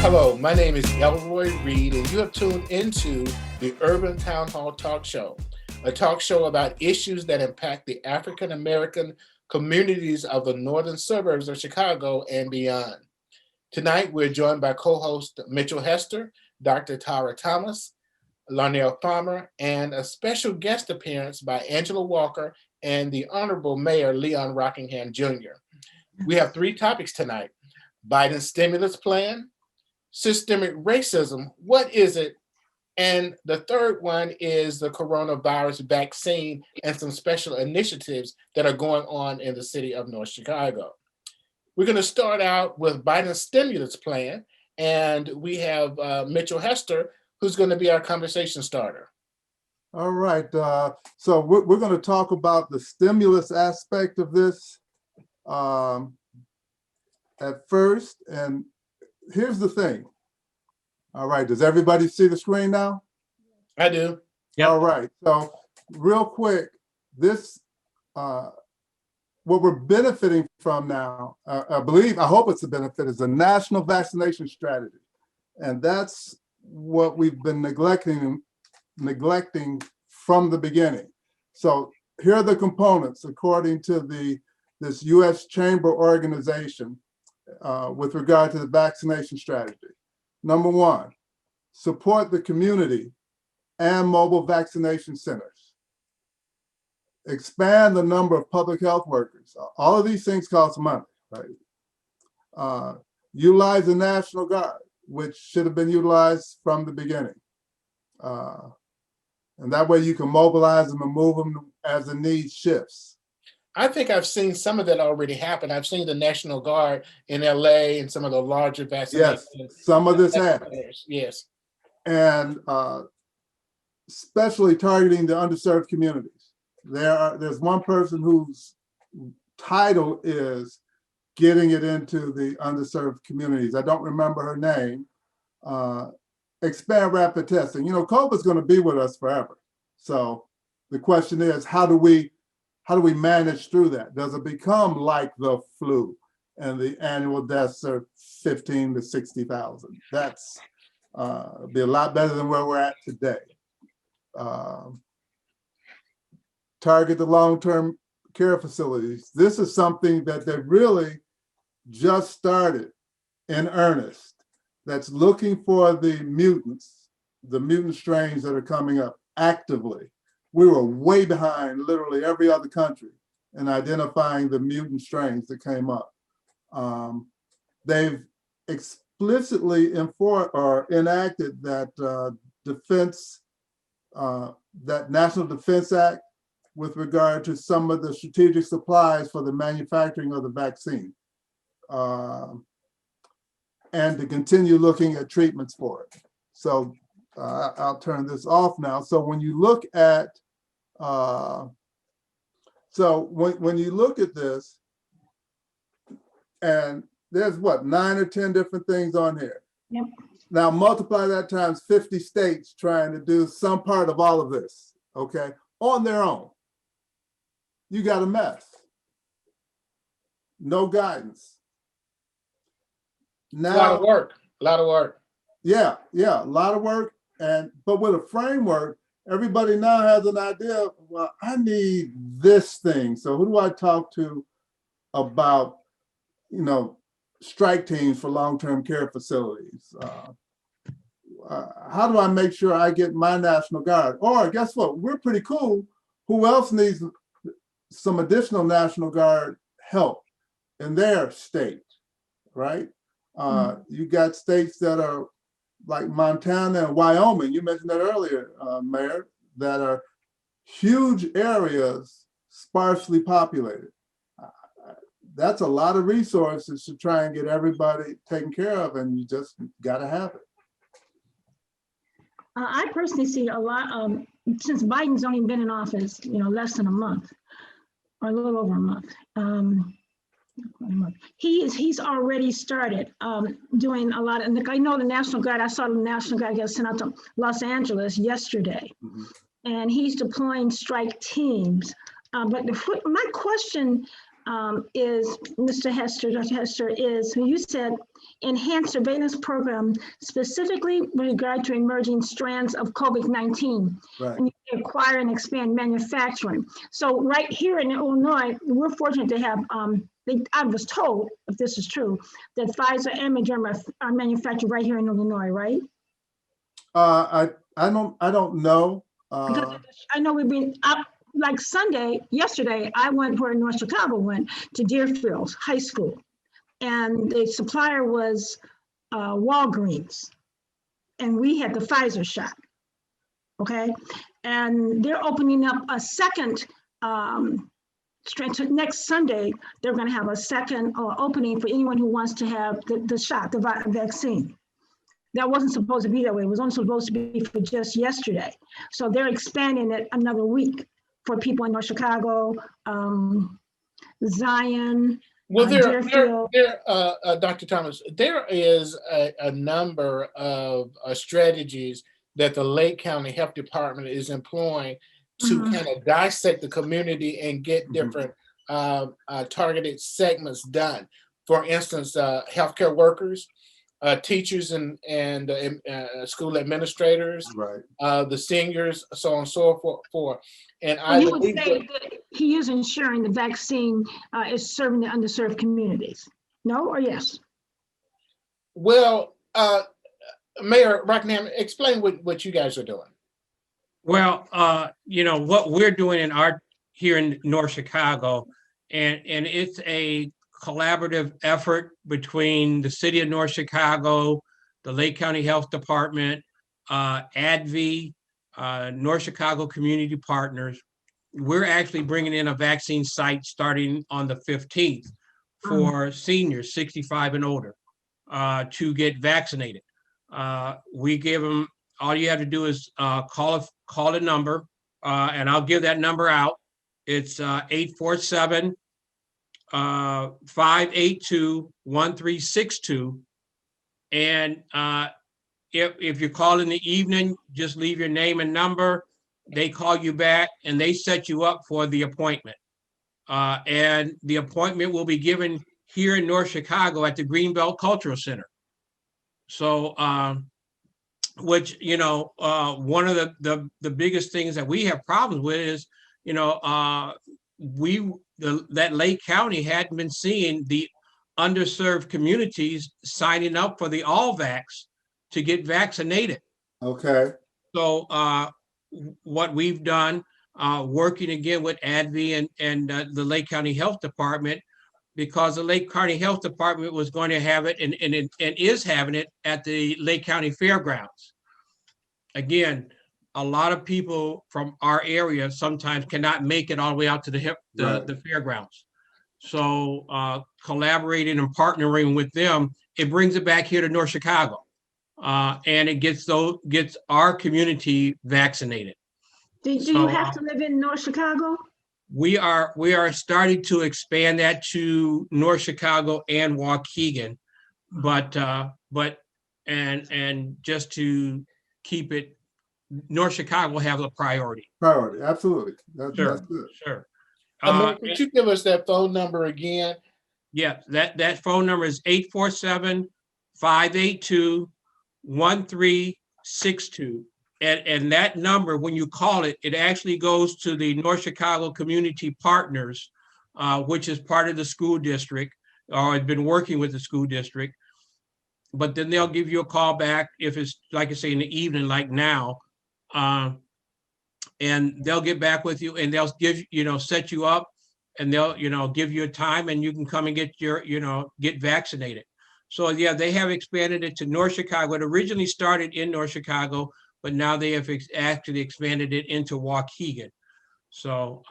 Hello, my name is Elroy Reed, and you have tuned into the Urban Townhall Talk Show, a talk show about issues that impact the African American communities of the northern suburbs of Chicago and beyond. Tonight, we're joined by co-host Mitchell Hester, Dr. Tara Thomas, Larnell Farmer, and a special guest appearance by Angela Walker and the Honorable Mayor Leon Rockingham Jr. We have three topics tonight: Biden's stimulus plan, systemic racism, what is it? And the third one is the coronavirus vaccine and some special initiatives that are going on in the city of North Chicago. We're going to start out with Biden's stimulus plan, and we have Mitchell Hester, who's going to be our conversation starter. All right, so we're going to talk about the stimulus aspect of this at first, and here's the thing. All right, does everybody see the screen now? I do. Yep. All right, so real quick, this, what we're benefiting from now, I hope it's a benefit, is a national vaccination strategy. And that's what we've been neglecting from the beginning. So here are the components according to this U.S. Chamber organization with regard to the vaccination strategy. Number one, support the community and mobile vaccination centers. Expand the number of public health workers. All of these things cost money, right? Utilize the National Guard, which should have been utilized from the beginning. And that way you can mobilize them and move them as the need shifts. I think I've seen some of that already happen. I've seen the National Guard in LA and some of the larger vaccinations. Yes, some of this has. Yes. And especially targeting the underserved communities. There's one person whose title is getting it into the underserved communities. I don't remember her name. Expand rapid testing. You know, COVID's going to be with us forever. So the question is, how do we manage through that? Does it become like the flu and the annual deaths are 15 to 60,000? That's be a lot better than where we're at today. Target the long-term care facilities. This is something that they really just started in earnest. That's looking for the mutants, the mutant strains that are coming up actively. We were way behind literally every other country in identifying the mutant strains that came up. They've explicitly enacted that that National Defense Act with regard to some of the strategic supplies for the manufacturing of the vaccine, and to continue looking at treatments for it. So I'll turn this off now. So when you look at when you look at this, and there's what, 9 or 10 different things on here. Yep. Now multiply that times 50 states trying to do some part of all of this, okay, on their own. You got a mess. No guidance. Now, a lot of work. Yeah, a lot of work. But with a framework, everybody now has an idea, well, I need this thing. So who do I talk to about, strike teams for long-term care facilities? How do I make sure I get my National Guard? Or guess what? We're pretty cool. Who else needs some additional National Guard help in their state, right? You got states that are like Montana and Wyoming, you mentioned that earlier, Mayor, that are huge areas, sparsely populated. That's a lot of resources to try and get everybody taken care of, and you just gotta have it. I personally see a lot, since Biden's only been in office, less than a month, or a little over a month. He's already started doing a lot. And I know the National Guard, I saw the National Guard get sent out to Los Angeles yesterday. And he's deploying strike teams. But my question is, Mr. Hester, Dr. Hester, is, you said, enhance surveillance program specifically with regard to emerging strands of COVID-19. Right. And you acquire and expand manufacturing. So right here in Illinois, we're fortunate to have, I was told, if this is true, that Pfizer and Moderna are manufactured right here in Illinois, right? I don't know. Because I know we've been up, like yesterday, I went where North Chicago went to Deerfield High School. And the supplier was Walgreens. And we had the Pfizer shot, okay? And they're opening up a second, next Sunday, they're gonna have a second opening for anyone who wants to have the shot, the vaccine. That wasn't supposed to be that way. It was only supposed to be for just yesterday. So they're expanding it another week for people in North Chicago, Zion, Well, Deerfield. Dr. Thomas, there is a number of strategies that the Lake County Health Department is employing to kind of dissect the community and get different targeted segments done. For instance, healthcare workers, teachers and school administrators, Right. the seniors, so on and so forth. And So you would say that he is ensuring the vaccine is serving the underserved communities? No or yes? Well, Mayor Rockingham, explain what you guys are doing. Well, what we're doing here in North Chicago, and it's a collaborative effort between the city of North Chicago, the Lake County Health Department, ADV, North Chicago Community Partners. We're actually bringing in a vaccine site starting on the 15th for seniors 65 and older to get vaccinated. We give them, all you have to do is call a number, and I'll give that number out. It's 847 582-1362. And if you call in the evening, just leave your name and number. They call you back and they set you up for the appointment. And the appointment will be given here in North Chicago at the Greenbelt Cultural Center. So, which, one of the biggest things that we have problems with is, that Lake County hadn't been seeing the underserved communities signing up for the All-Vax to get vaccinated. Okay. So what we've done, working again with ADV and the Lake County Health Department, because the Lake County Health Department was going to have it and is having it at the Lake County Fairgrounds. Again, a lot of people from our area sometimes cannot make it all the way out to the fairgrounds. So collaborating and partnering with them, it brings it back here to North Chicago, and it gets our community vaccinated. Do you have to live in North Chicago? We are starting to expand that to North Chicago and Waukegan, but just to keep it, North Chicago will have a priority. Priority, absolutely. That's good. Sure. Could you give us that phone number again? Yeah, that phone number is 847-582-1362. And that number, when you call it, it actually goes to the North Chicago Community Partners, which is part of the school district, or has been working with the school district. But then they'll give you a call back if it's, like I say, in the evening, like now, and they'll get back with you and they'll set you up, and they'll give you a time and you can come and get get vaccinated. So yeah, they have expanded it to North Chicago. It originally started in North Chicago, but now they have actually expanded it into Waukegan. So,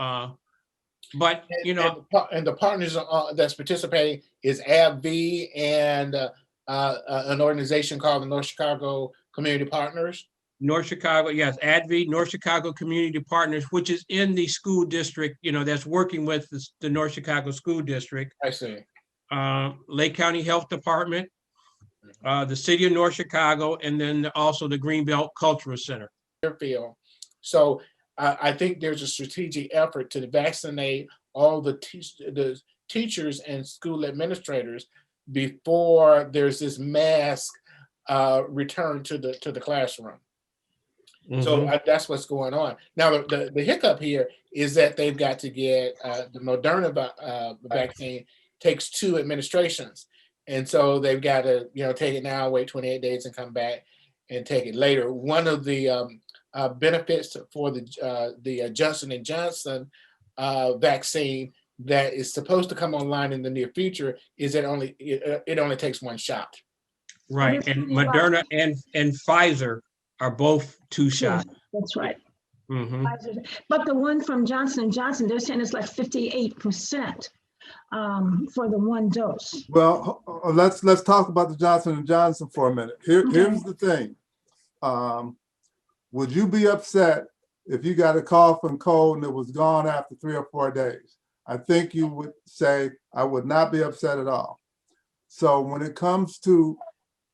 but and the partners that's participating is AbbVie and an organization called the North Chicago Community Partners. North Chicago, yes, ADV, North Chicago Community Partners, which is in the school district, that's working with the North Chicago School District. I see. Lake County Health Department, the city of North Chicago, and then also the Greenbelt Cultural Center. So I think there's a strategic effort to vaccinate all the teachers and school administrators before there's this mass return to the classroom. So that's what's going on. Now, the hiccup here is that they've got to get the Moderna vaccine takes 2 administrations. And so they've got to, take it now, wait 28 days and come back and take it later. One of the benefits for the Johnson & Johnson vaccine that is supposed to come online in the near future is that it only takes 1 shot. Right, and Moderna and Pfizer are both 2 shots. That's right. Mhm. But the one from Johnson & Johnson, they're saying it's like 58% for the 1 dose. Well, let's talk about the Johnson & Johnson for a minute. Here's the thing. Would you be upset if you got a cough and cold and it was gone after 3 or 4 days? I think you would say, I would not be upset at all. So when it comes to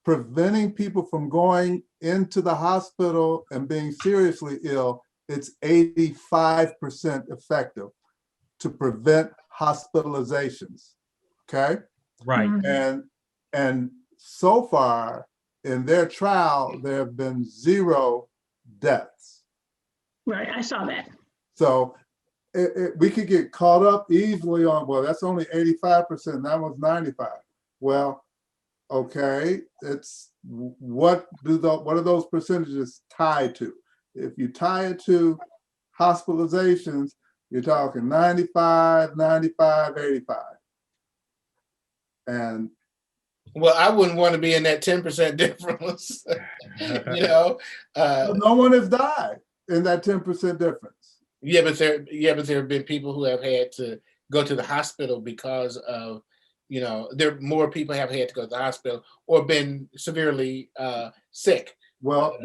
preventing people from going into the hospital and being seriously ill, it's 85% effective to prevent hospitalizations, okay? Right. And so far in their trial, there have been 0 deaths. Right, I saw that. So we could get caught up easily on, well, that's only 85%, that was 95. Well, okay, it's what are those percentages tied to? If you tie it to hospitalizations, you're talking 95, 95, 85. And well, I wouldn't want to be in that 10% difference. No one has died in that 10% difference. Yeah, but there have been people who have had to go to the hospital because of, more people have had to go to the hospital or been severely sick. Well,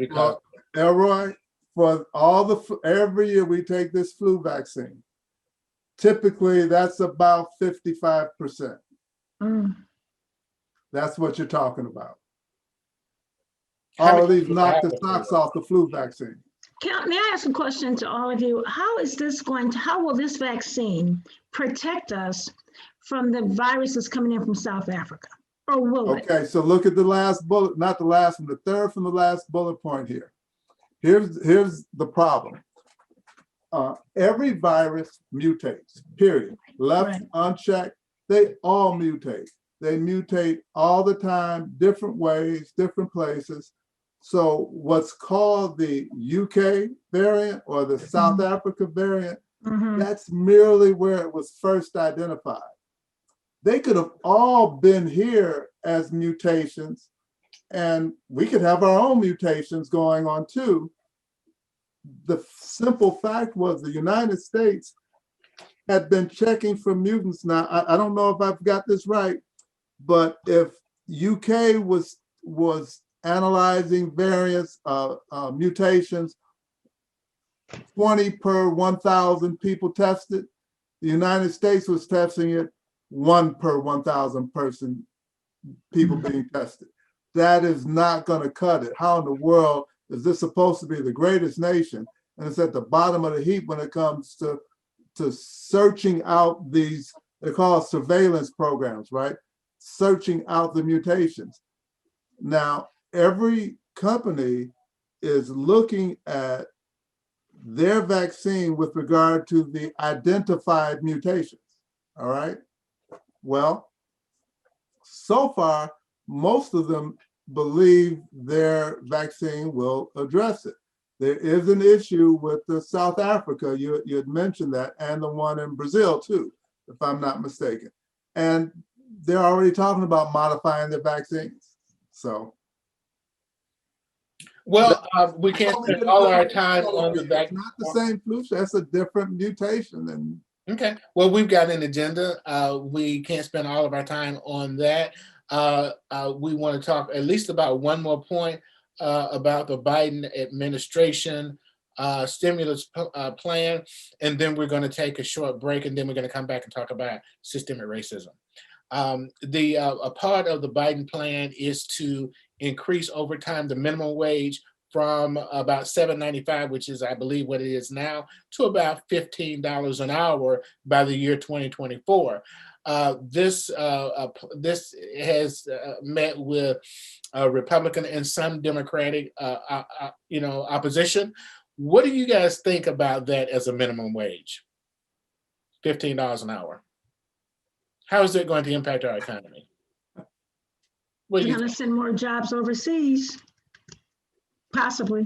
Elroy, for every year we take this flu vaccine, typically that's about 55%. That's what you're talking about. All of these knock the socks off the flu vaccine. May I ask a question to all of you? How will this vaccine protect us from the viruses coming in from South Africa? Or will it? Okay, so look at the last bullet, not the last one, the third from the last bullet point here. Here's the problem. Every virus mutates, period. Left unchecked, they all mutate. They mutate all the time, different ways, different places. So what's called the UK variant or the South Africa variant, that's merely where it was first identified. They could have all been here as mutations, and we could have our own mutations going on too. The simple fact was the United States had been checking for mutants. Now, I don't know if I've got this right, but if UK was analyzing various mutations, 20 per 1,000 people tested, the United States was testing it 1 per 1,000 people being tested. That is not going to cut it. How in the world is this supposed to be the greatest nation? And it's at the bottom of the heap when it comes to searching out these, they're called surveillance programs, right? Searching out the mutations. Now, every company is looking at their vaccine with regard to the identified mutations, all right? Well, so far, most of them believe their vaccine will address it. There is an issue with the South Africa, you had mentioned that, and the one in Brazil too, if I'm not mistaken. And they're already talking about modifying their vaccines, so. Well, we can't spend all our time on the vaccine. Not the same flu shot, that's a different mutation. And okay, well, we've got an agenda. We can't spend all of our time on that. We want to talk at least about one more point about the Biden administration stimulus plan, and then we're going to take a short break, and then we're going to come back and talk about systemic racism. A part of the Biden plan is to increase over time the minimum wage from about $7.95, which is, I believe, what it is now, to about $15 an hour by the year 2024. This has met with Republican and some Democratic, opposition. What do you guys think about that as a minimum wage? $15 an hour. How is it going to impact our economy? What do You're you gonna think? send more jobs overseas, possibly.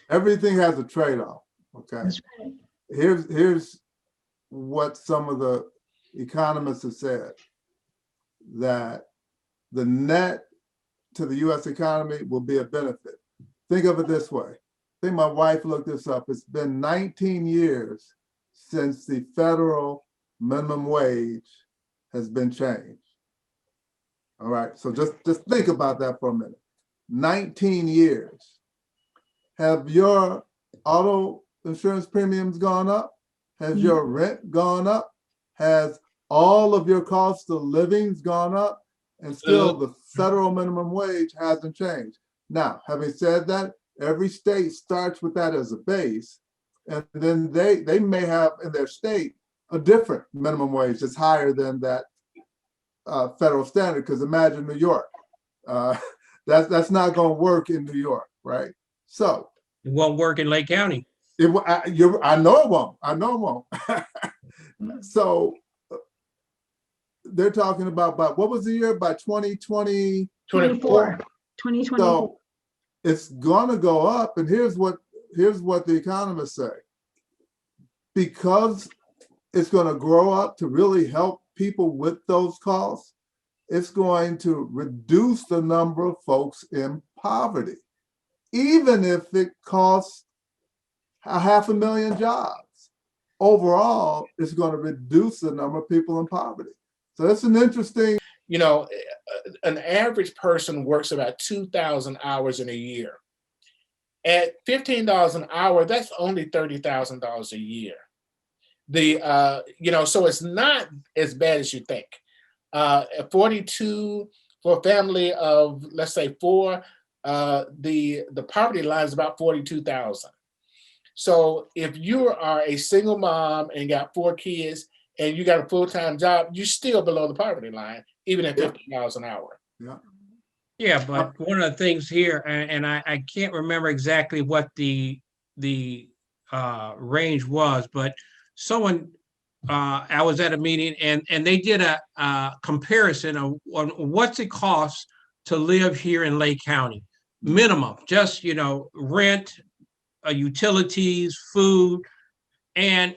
Everything has a trade-off, okay? That's right. Here's what some of the economists have said, that the net to the US economy will be a benefit. Think of it this way. I think my wife looked this up. It's been 19 years since the federal minimum wage has been changed. All right, so just think about that for a minute. 19 years. Have your auto insurance premiums gone up? Has your rent gone up? Has all of your cost of livings gone up? And still the federal minimum wage hasn't changed. Now, having said that, every state starts with that as a base, and then they may have in their state a different minimum wage that's higher than that federal standard. Because imagine New York, that's not going to work in New York, right? So It won't work in Lake County. I know it won't. I know it won't. So they're talking about by what was the year? By 2020. 24, 2024. So it's gonna go up, and here's what the economists say. Because it's gonna grow up to really help people with those costs, it's going to reduce the number of folks in poverty, even if it costs 500,000 jobs. Overall, it's going to reduce the number of people in poverty. So that's an interesting. An average person works about 2,000 hours in a year. At $15 an hour, that's only $30,000 a year. So it's not as bad as you think. 42 for a family of, let's say, 4, the poverty line is about 42,000. So if you are a single mom and got 4 kids and you got a full-time job, you're still below the poverty line, even at $15 an hour. Yeah. Yeah, but one of the things here, and I can't remember exactly what the range was, but someone, I was at a meeting and they did a comparison on what's it cost to live here in Lake County. Minimum, just, rent, utilities, food, and,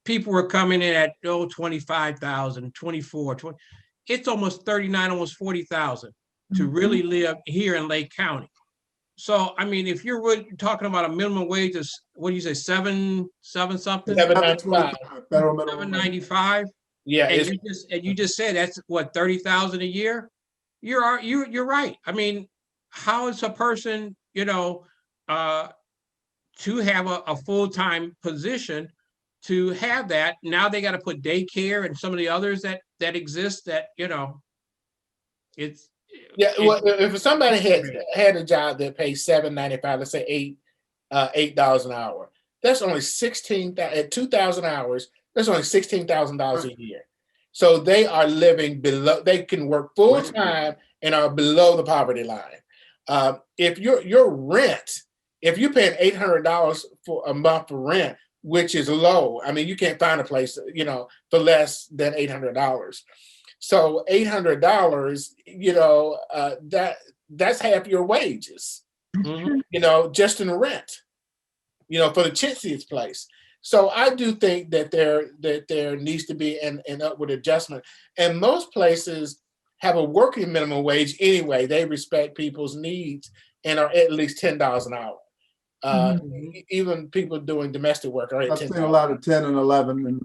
people were coming in at 25,000, 24, 20. It's almost 39, almost 40,000 to really live here in Lake County. So, I mean, if you're talking about a minimum wage of, what do you say, seven something? $7.95. Federal minimum wage. $7.95. Yeah, And you just said that's what, 30,000 a year. You're right. I mean, how is a person, to have a full-time position, to have that? Now they got to put daycare and some of the others that exist that, it's. Well, if somebody had a job that pays $7.95, let's say $8 an hour, that's only 16,000 at 2,000 hours. That's only $16,000 a year. So they are living below. They can work full time and are below the poverty line. If your rent, if you're paying $800 for a month for rent, which is low, I mean, you can't find a place, for less than $800. So $800, that's half your wages, just in rent, for the chintziest place. So I do think that there needs to be an upward adjustment. And most places have a working minimum wage anyway. They respect people's needs and are at least $10 an hour. Even people doing domestic work are at I've $10. seen a lot of 10 and 11 in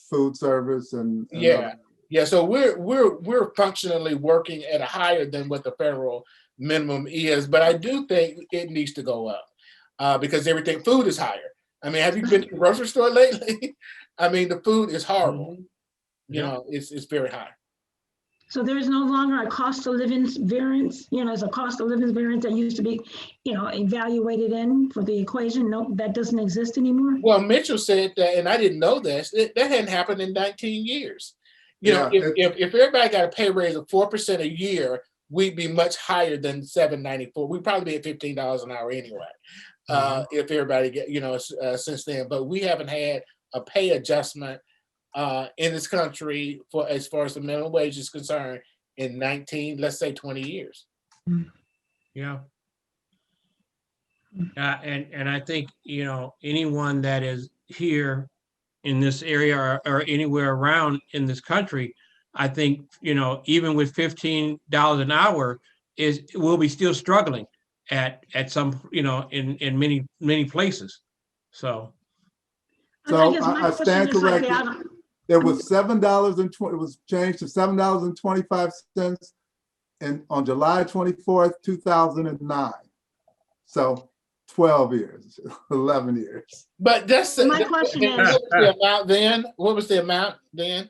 food service and Yeah, so we're functionally working at a higher than what the federal minimum is, but I do think it needs to go up because food is higher. I mean, have you been to the grocery store lately? I mean, the food is horrible. It's very high. So there's no longer a cost of living variance, it's a cost of living variance that used to be, evaluated in for the equation. No, that doesn't exist anymore. Well, Mitchell said that, and I didn't know this, that hadn't happened in 19 years. Yeah, If everybody got a pay raise of 4% a year, we'd be much higher than $7.94. We'd probably be at $15 an hour anyway. If everybody get, since then, but we haven't had a pay adjustment in this country for as far as the minimum wage is concerned in 19, let's say 20 years. Yeah. And I think, anyone that is here in this area or anywhere around in this country, I think, even with $15 an hour will be still struggling at some, in many places. So I stand corrected. It was $7.20. It was changed to $7.25 on July 24th, 2009. So 12 years, 11 years. But that's My question is, what was the amount then? What was the amount then?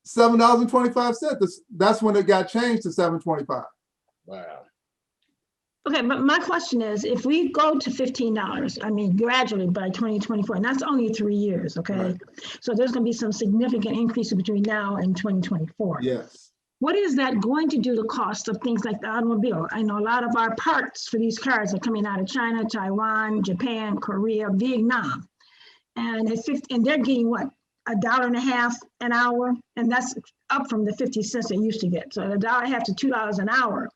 $7.25. That's when it got changed to $7.25. Wow. okay, but my question is, if we go to $15, gradually by 2024, and that's only 3 years, okay? Right. So there's going to be some significant increases between now and 2024. Yes. What is that going to do to the cost of things like the automobile? I know a lot of our parts for these cars are coming out of China, Taiwan, Japan, Korea, Vietnam. And they're getting what? $1.50 an hour, and that's up from the 50 cents they used to get. So $1.50 to $2 an hour.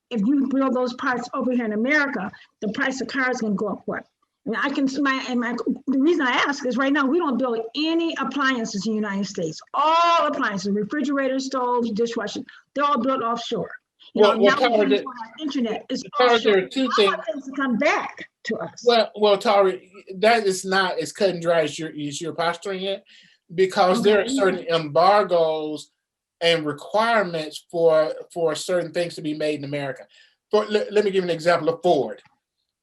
If you build those parts over here in America, the price of cars is going to go up what? The reason I ask is right now we don't build any appliances in the United States. All appliances, refrigerators, stoves, dishwashers, they're all built offshore. Now our internet is offshore. There are two things to come back to us. Well, Tari, that is not as cut and dry as you're posturing it, because there are certain embargoes and requirements for certain things to be made in America. Let me give you an example of Ford.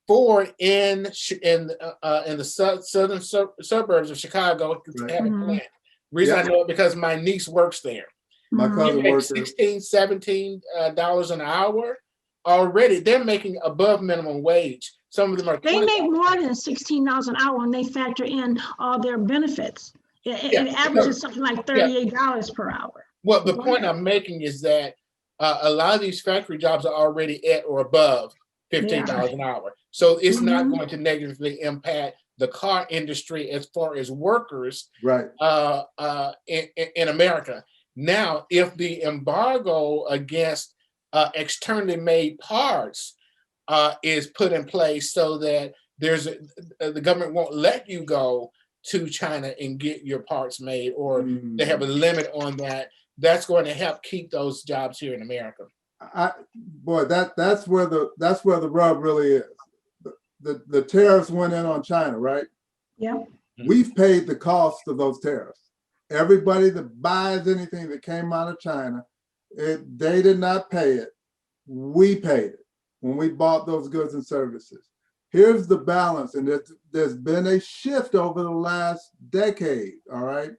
Ford in the southern suburbs of Chicago have a plant. Reason I know it because my niece works there. My cousin works there. $16, $17 an hour already. They're making above minimum wage. Some of them are. They make more than $16 an hour when they factor in all their benefits. It averages something like $38 per hour. Well, the point I'm making is that a lot of these factory jobs are already at or above $15 an hour. So it's not going to negatively impact the car industry as far as workers in America. Now, if the embargo against externally made parts is put in place so that the government won't let you go to China and get your parts made, or they have a limit on that, that's going to help keep those jobs here in America. That's where the rub really is. The tariffs went in on China, right? Yeah. We've paid the cost of those tariffs. Everybody that buys anything that came out of China, they did not pay it. We paid it when we bought those goods and services. Here's the balance, and there's been a shift over the last decade, all right?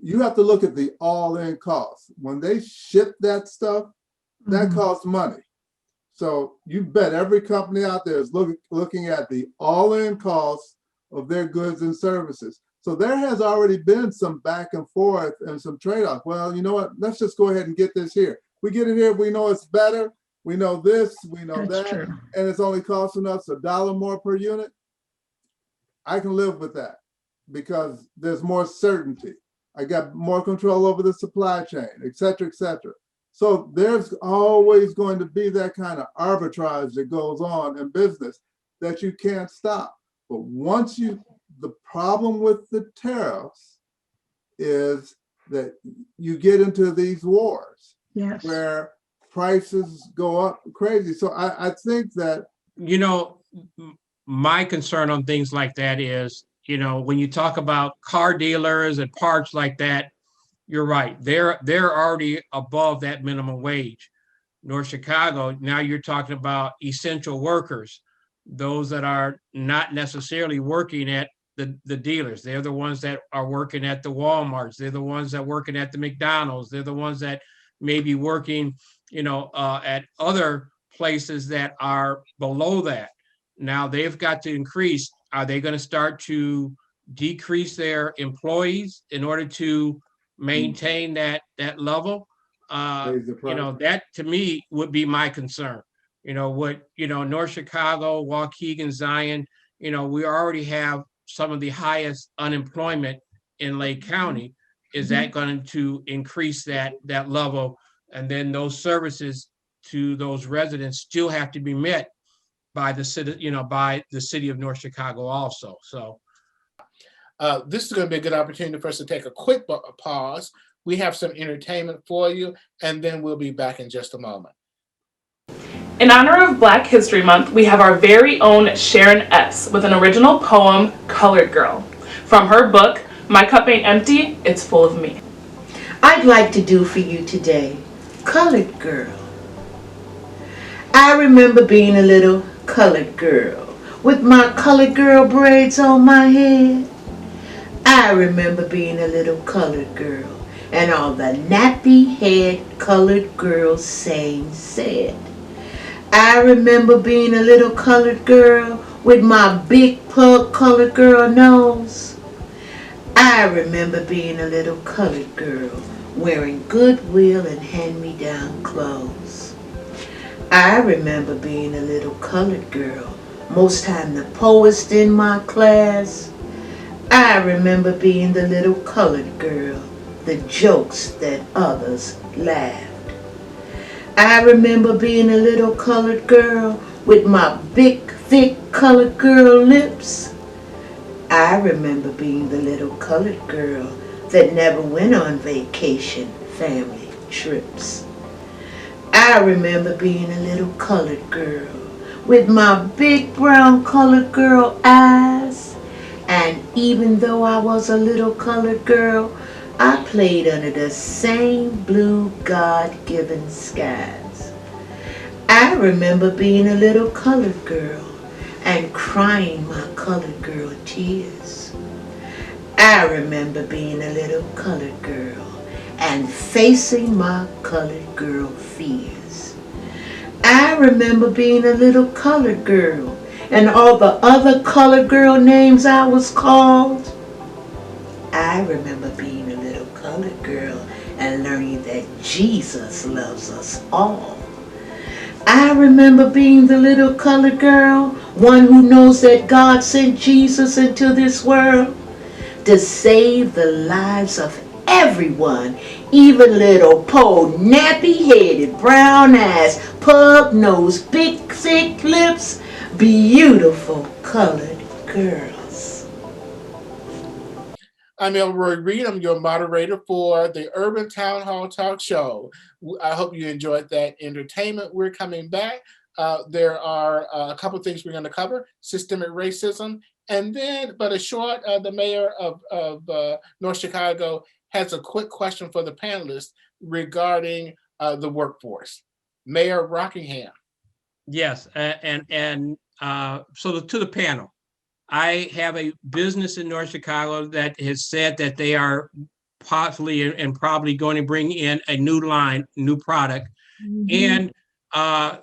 You have to look at the all-in cost. When they ship that stuff, that costs money. So you bet every company out there is looking at the all-in cost of their goods and services. So there has already been some back and forth and some trade-off. Well, you know what? Let's just go ahead and get this here. We get it here, we know it's better. We know this, we know that, and it's only costing us $1 more per unit. I can live with that because there's more certainty. I got more control over the supply chain, et cetera, et cetera. So there's always going to be that kind of arbitrage that goes on in business that you can't stop. But the problem with the tariffs is that you get into these wars where prices go up crazy. So I think that, my concern on things like that is, when you talk about car dealers and parts like that, you're right. They're already above that minimum wage. North Chicago, now you're talking about essential workers, those that are not necessarily working at the dealers. They're the ones that are working at the Walmarts. They're the ones that are working at the McDonald's. They're the ones that may be working, at other places that are below that. Now they've got to increase. Are they going to start to decrease their employees in order to maintain that level? Raise the price. That to me would be my concern. North Chicago, Waukegan, Zion, we already have some of the highest unemployment in Lake County. Is that going to increase that level? And then those services to those residents still have to be met by the city, by the city of North Chicago also. So this is going to be a good opportunity for us to take a quick pause. We have some entertainment for you, and then we'll be back in just a moment. In honor of Black History Month, we have our very own Sharon S. with an original poem, Colored Girl, from her book, My Cup Ain't Empty, It's Full of Me. I'd like to do for you today, Colored Girl. I remember being a little colored girl with my colored girl braids on my head. I remember being a little colored girl and all the nappy-head colored girls saying said. I remember being a little colored girl with my big pug colored girl nose. I remember being a little colored girl wearing Goodwill and hand-me-down clothes. I remember being a little colored girl, most time the poetess in my class. I remember being the little colored girl, the jokes that others laughed. I remember being a little colored girl with my big, thick colored girl lips. I remember being the little colored girl that never went on vacation, family trips. I remember being a little colored girl with my big brown colored girl eyes. And even though I was a little colored girl, I played under the same blue God-given skies. I remember being a little colored girl and crying my colored girl tears. I remember being a little colored girl and facing my colored girl fears. I remember being a little colored girl and all the other colored girl names I was called. I remember being a little colored girl and learning that Jesus loves us all. I remember being the little colored girl, one who knows that God sent Jesus into this world to save the lives of everyone, even little po nappy-headed, brown eyes, pug nose, big thick lips, beautiful colored girls. I'm Elroy Reed. I'm your moderator for the Urban Town Hall Talk Show. I hope you enjoyed that entertainment. We're coming back. There are a couple of things we're going to cover: systemic racism, and then, the mayor of North Chicago has a quick question for the panelists regarding the workforce. Mayor Rockingham. yes, so to the panel, I have a business in North Chicago that has said that they are possibly and probably going to bring in a new product, and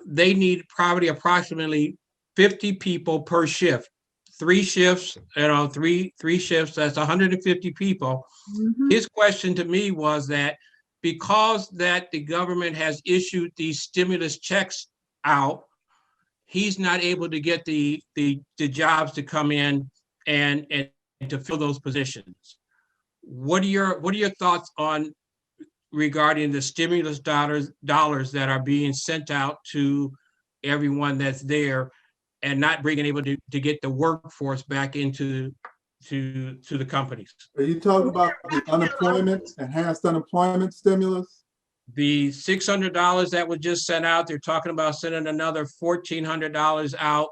they need probably approximately 50 people per shift. 3 shifts, three shifts, that's 150 people. His question to me was that because that the government has issued these stimulus checks out, he's not able to get the jobs to come in and to fill those positions. What are your thoughts on regarding the stimulus dollars that are being sent out to everyone that's there and not being able to get the workforce back into the companies? Are you talking about the unemployment, enhanced unemployment stimulus? The $600 that was just sent out, they're talking about sending another $1,400 out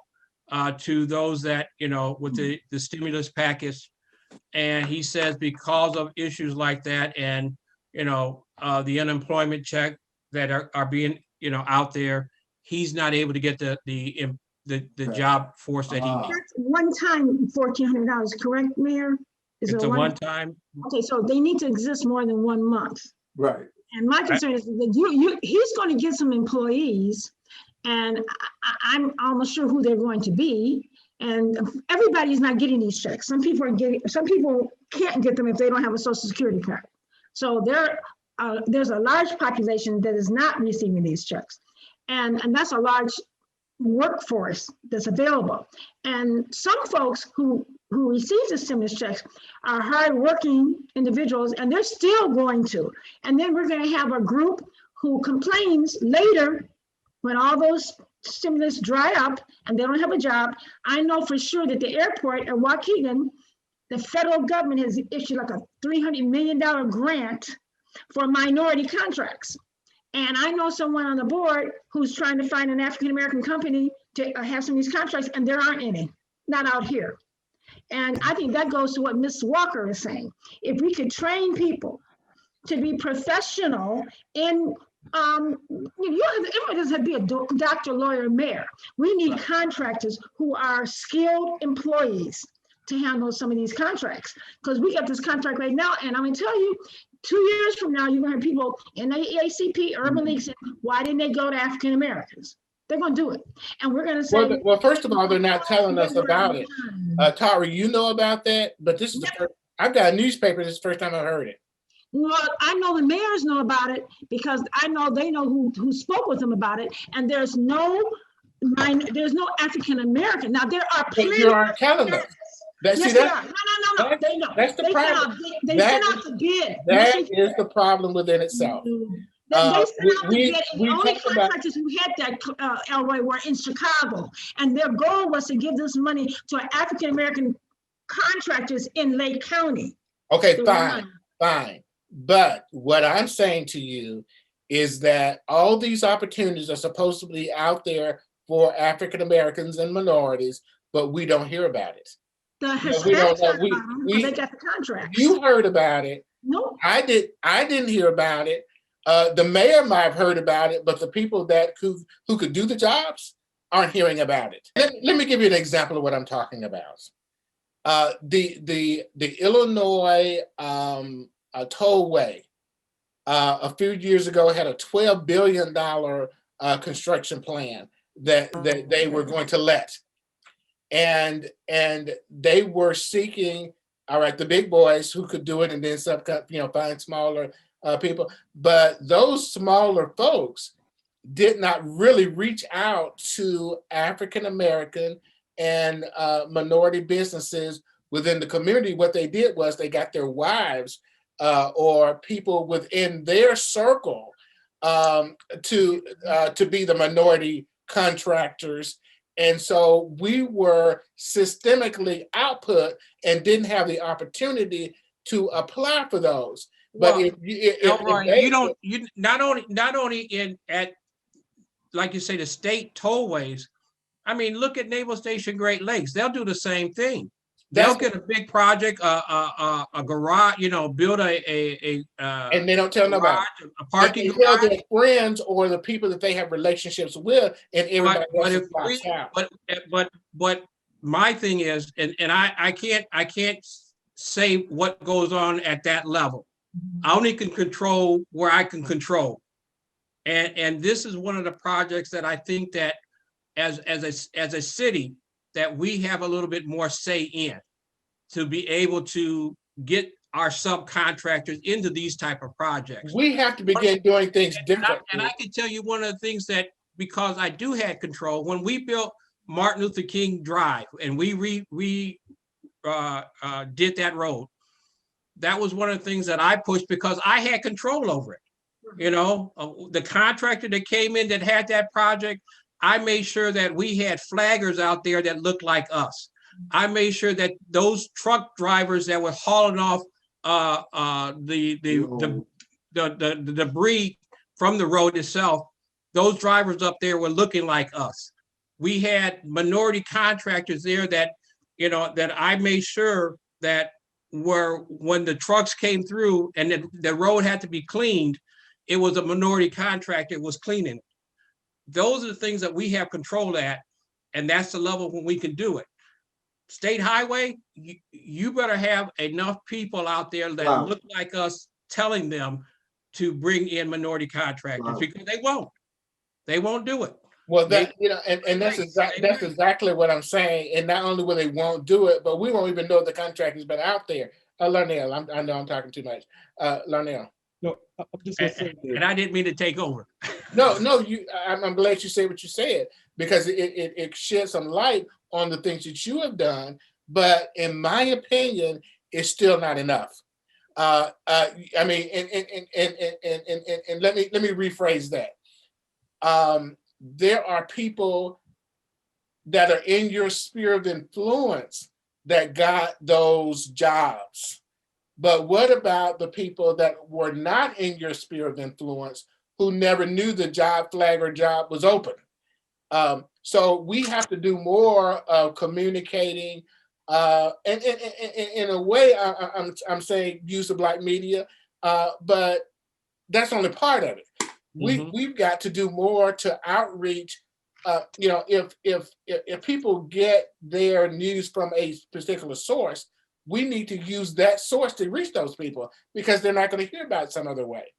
to those that, with the stimulus package. And he says because of issues like that and, the unemployment check that are being, out there, he's not able to get the job force that he needs. That's one time $1,400, correct, Mayor? It's a one time. Okay, so they need to exist more than 1 month. Right. And my concern is that he's going to get some employees, and I'm almost sure who they're going to be. And everybody's not getting these checks. Some people can't get them if they don't have a Social Security card. So there's a large population that is not receiving these checks. And that's a large workforce that's available. And some folks who receive the stimulus checks are hardworking individuals, and they're still going to. And then we're going to have a group who complains later when all those stimulus dry up and they don't have a job. I know for sure that the airport at Waukegan, the federal government has issued like a $300 million grant for minority contracts. And I know someone on the board who's trying to find an African-American company to have some of these contracts, and there aren't any, not out here. And I think that goes to what Ms. Walker is saying. If we could train people to be professional in, everybody doesn't have to be a doctor, lawyer, mayor. We need contractors who are skilled employees to handle some of these contracts. Because we got this contract right now, and I'm gonna tell you, 2 years from now, you're gonna have people in the ACP, Urban League, saying, why didn't they go to African Americans? They're gonna do it. And we're gonna say— Well, first of all, they're not telling us about it. Tara, you know about that, but this is the first, I've got a newspaper, this is the first time I've heard it. Well, I know the mayors know about it because I know they know who spoke with them about it, and there's no African American. Now there are plenty. But you aren't telling us. Yes, See, they are. No. They know. That's the problem. They sent out the bid. That is the problem within itself. They sent out the bid, and the only talked about— contractors who had that, Elroy, were in Chicago, and their goal was to give this money to African American contractors in Lake County. Okay, fine. But what I'm saying to you is that all these opportunities are supposed to be out there for African Americans and minorities, but we don't hear about it. The Hispanics heard about them, they got the contracts. You heard about it. No. I didn't hear about it. The mayor might have heard about it, but the people who could do the jobs aren't hearing about it. Let me give you an example of what I'm talking about. The Illinois tollway a few years ago had a $12 billion construction plan that they were going to let. And they were seeking, all right, the big boys who could do it, and then find smaller people. But those smaller folks did not really reach out to African American and minority businesses within the community. What they did was they got their wives or people within their circle to be the minority contractors. And so we were systemically output and didn't have the opportunity to apply for those. But well, you not only at like you say, the state tollways. I mean, look at Naval Station Great Lakes. They'll do the same thing. They'll get a big project, a garage, build and they don't tell nobody. A parking garage. Tell their friends or the people that they have relationships with, and everybody but my thing is, and I can't say what goes on at that level. I only can control where I can control, and this is one of the projects that I think that as a city, that we have a little bit more say in, to be able to get our subcontractors into these type of projects. We have to begin doing things differently. And I can tell you one of the things that, because I do have control, when we built Martin Luther King Drive and we did that road, that was one of the things that I pushed because I had control over it. The contractor that came in that had that project, I made sure that we had flaggers out there that looked like us. I made sure that those truck drivers that were hauling off the debris from the road itself, those drivers up there were looking like us. We had minority contractors there that I made sure that when the trucks came through and the road had to be cleaned, it was a minority contractor was cleaning it. Those are the things that we have control at, and that's the level when we can do it. State highway, you better have enough people out there that look like us telling them to bring in minority contractors Right. because they won't. They won't do it. Well, They- that, and that's Right, that's right. exactly what I'm saying. And not only will they won't do it, but we won't even know the contract has been out there. Larnell, I know I'm talking too much. Larnell. No, I'm just gonna say And that. I didn't mean to take over. No, I'm glad you say what you said, because it sheds some light on the things that you have done. But in my opinion, it's still not enough. I mean, and let me rephrase that. There are people that are in your sphere of influence that got those jobs. But what about the people that were not in your sphere of influence who never knew the job flag or job was open? So we have to do more of communicating. And in a way, I'm saying use the Black media, but that's only part of it. We've got to do more to outreach. If people get their news from a particular source, we need to use that source to reach those people, because they're not going to hear about it some other way.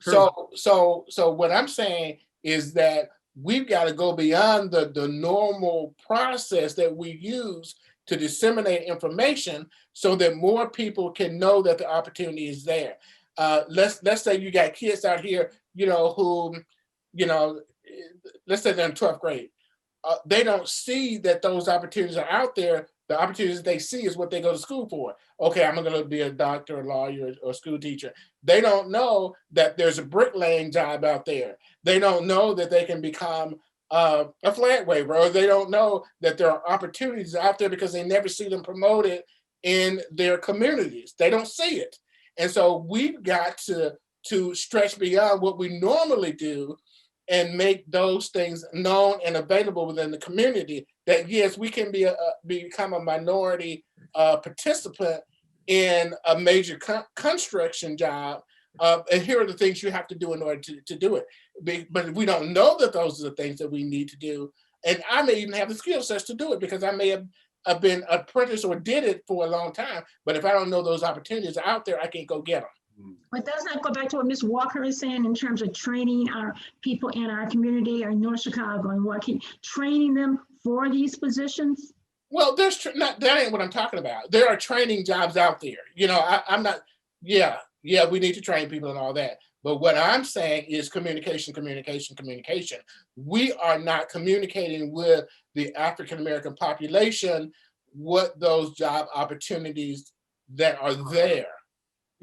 True. So what I'm saying is that we've got to go beyond the normal process that we use to disseminate information, so that more people can know that the opportunity is there. Let's say you got kids out here, who, let's say they're in 12th grade. They don't see that those opportunities are out there. The opportunities they see is what they go to school for. Okay, I'm going to be a doctor, a lawyer, or a school teacher. They don't know that there's a bricklaying job out there. They don't know that they can become a flag waver, or they don't know that there are opportunities out there because they never see them promoted in their communities. They don't see it. And so we've got to stretch beyond what we normally do and make those things known and available within the community, that yes, we can become a minority participant in a major construction job. And here are the things you have to do in order to do it. But if we don't know that those are the things that we need to do, and I may even have the skill sets to do it because I may have been apprentice or did it for a long time. But if I don't know those opportunities are out there, I can't go get them. But doesn't that go back to what Ms. Walker is saying in terms of training our people in our community or in North Chicago and working, training them for these positions? Well, that ain't what I'm talking about. There are training jobs out there. I'm not, yeah, we need to train people and all that. But what I'm saying is communication. We are not communicating with the African-American population what those job opportunities that are there.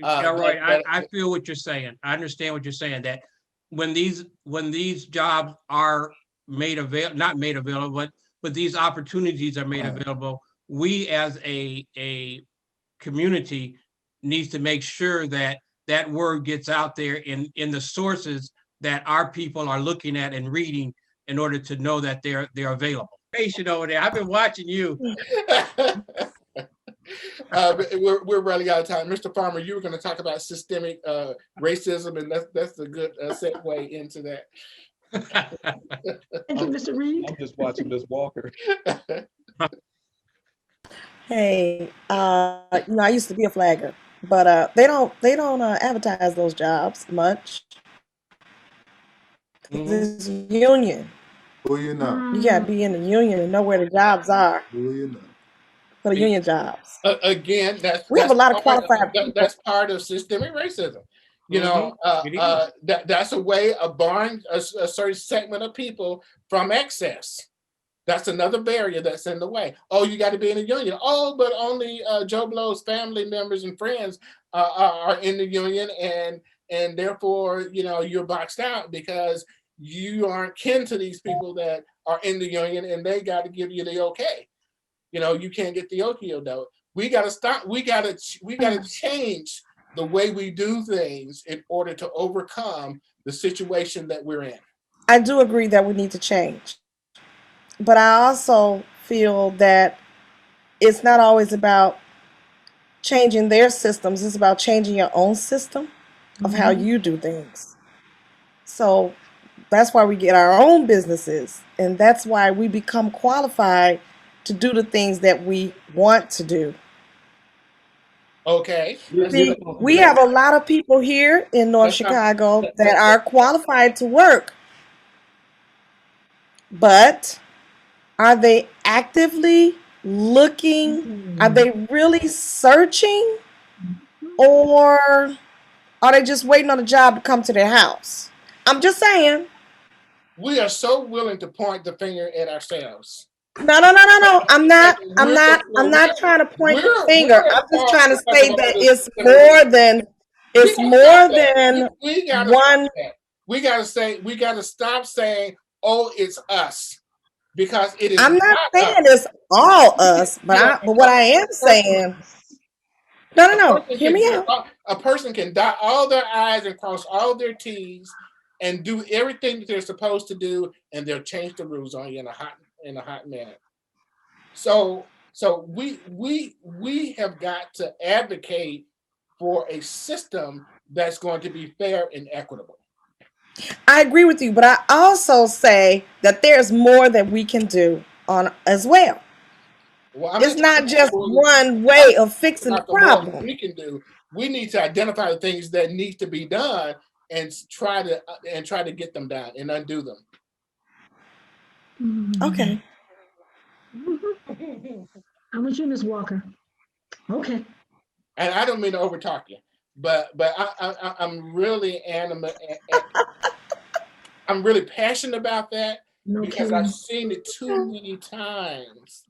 Yeah, right. I feel what you're saying. I understand what you're saying, that when these jobs are not made available, but these opportunities are made available, we as a community needs to make sure that that word gets out there in the sources that our people are looking at and reading in order to know that they're available. Patient over there. I've been watching you. We're running out of time. Mr. Farmer, you were going to talk about systemic racism, and that's a good segue into that. Thank you, Mr. Reed. I'm just watching Miss Walker. Hey, I used to be a flagger, but they don't advertise those jobs much. This union, Who you know? you gotta be in the union and know where the jobs are Who you know? for the union jobs. Again, We have a lot of qualified people. That's part of systemic racism. That's a way of barring a certain segment of people from access. That's another barrier that's in the way. Oh, you got to be in a union. Oh, but only Joe Blow's family members and friends are in the union, and therefore, you're boxed out because you aren't kin to these people that are in the union, and they got to give you the okay. You can't get the okio though. We got to stop. We got to change the way we do things in order to overcome the situation that we're in. I do agree that we need to change, but I also feel that it's not always about changing their systems. It's about changing your own system of how you do things. So that's why we get our own businesses, and that's why we become qualified to do the things that we want to do. Okay, let's We're See, talking we about have a lot of people here in North let's talk. Chicago Let, that let, are qualified to work, but are they actively looking? Are they really searching? Or are they just waiting on a job to come to their house? I'm just saying. we are so willing to point the finger at ourselves. No, no, no, no, no. I'm And not. I'm we're not. I'm well, not trying to point the finger. we're at I'm just fault trying to because say of all that this it's more discrimination. than. We It's gotta stop more that. than We gotta stop one. that. We gotta stop saying, "Oh, it's us," because it is I'm not not saying us. it's all us, but You know, but what I am a person, saying. No, no, a no. person Hear can me do out. a person can dot all their I's and cross all their T's and do everything that they're supposed to do, and they'll change the rules on you in a hot minute. So we have got to advocate for a system that's going to be fair and equitable. I agree with you, but I also say that there's more that we can do on as well. Well, I'm It's not talking not about just more than one I'm way of fixing the about the more that problem. we can do. We need to identify the things that need to be done and try to get them done and undo them. Okay. I'm with you, Ms. Walker. Okay. And I don't mean to overtalk you, but I'm really animate. I'm really passionate about that No because I've kidding. seen it too many times,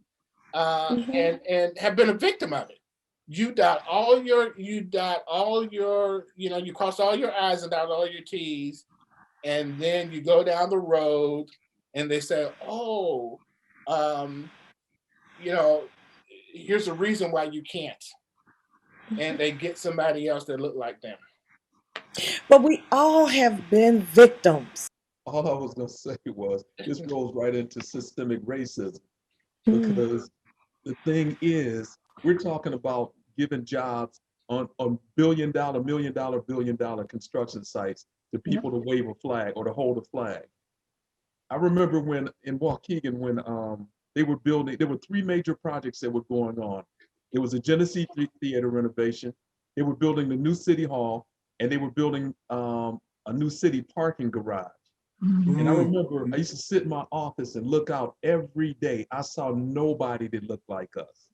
Hmm. and have been a victim of it. You dot all your, you know, you cross all your I's and dot all your T's, and then you go down the road, and they say, "Oh, um, you know, here's a reason why you can't," and they get somebody else that look like them. But we all have been victims. all I was gonna say was this goes right into systemic racism Mm. because the thing is we're talking about giving jobs on billion-dollar, million-dollar, billion-dollar construction sites to Yep. people to wave a flag or to hold a flag. I remember when in Waukegan when they were building, there were three major projects that were going on. It was a Genesee Theater renovation. They were building the new city hall, and they were building a new city parking garage. And I Mm. remember I used to sit in my office and look out every day. I saw nobody that looked like us.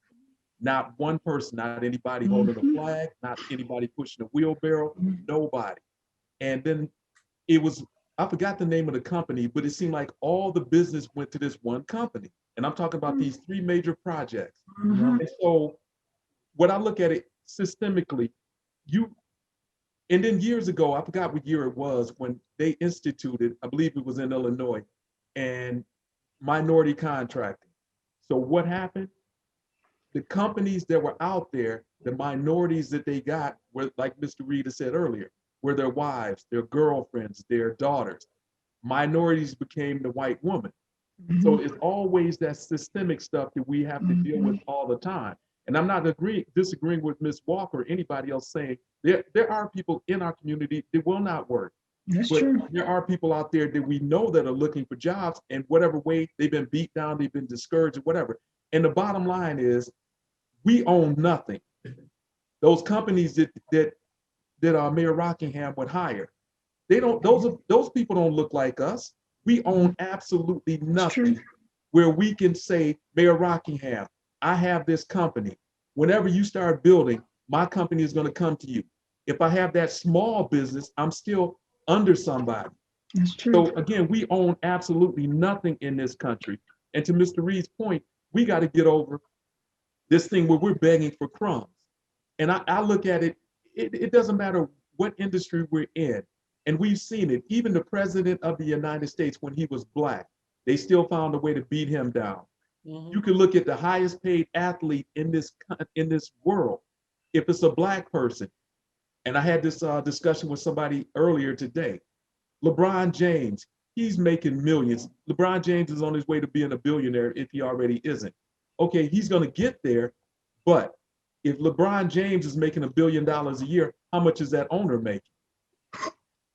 Not one person, not anybody holding a flag, not anybody pushing a wheelbarrow, nobody. And then it was, I forgot the name of the company, but it seemed like all the business went to this one company. And I'm talking about these three major projects. Mhm. And so when I look at it systemically, you, and then years ago, I forgot what year it was when they instituted, I believe it was in Illinois, and minority contracting. So what happened? The companies that were out there, the minorities that they got were, like Mr. Reed said earlier, were their wives, their girlfriends, their daughters. Minorities became the white woman. So Mhm. it's always that systemic stuff that we have to deal with Mhm. all the time. And I'm not disagreeing with Ms. Walker or anybody else saying there are people in our community that will not work. That's But true. there are people out there that we know that are looking for jobs, and whatever way they've been beat down, they've been discouraged, or whatever. And the bottom line is we own nothing. Those companies that Mayor Rockingham would hire, they don't, those people don't look like us. We own absolutely It's true. nothing where we can say, Mayor Rockingham, I have this company. Whenever you start building, my company is going to come to you. If I have that small business, I'm still under somebody. That's true. So again, we own absolutely nothing in this country. And to Mr. Reed's point, we got to get over this thing where we're begging for crumbs. And I look at it, it doesn't matter what industry we're in. And we've seen it. Even the president of the United States, when he was black, they still found a way to beat him down. You can look at the highest paid athlete in this world. If it's a black person, and I had this discussion with somebody earlier today, LeBron James, he's making millions. LeBron James is on his way to being a billionaire if he already isn't. Okay, he's going to get there, but if LeBron James is making $1 billion a year, how much is that owner making?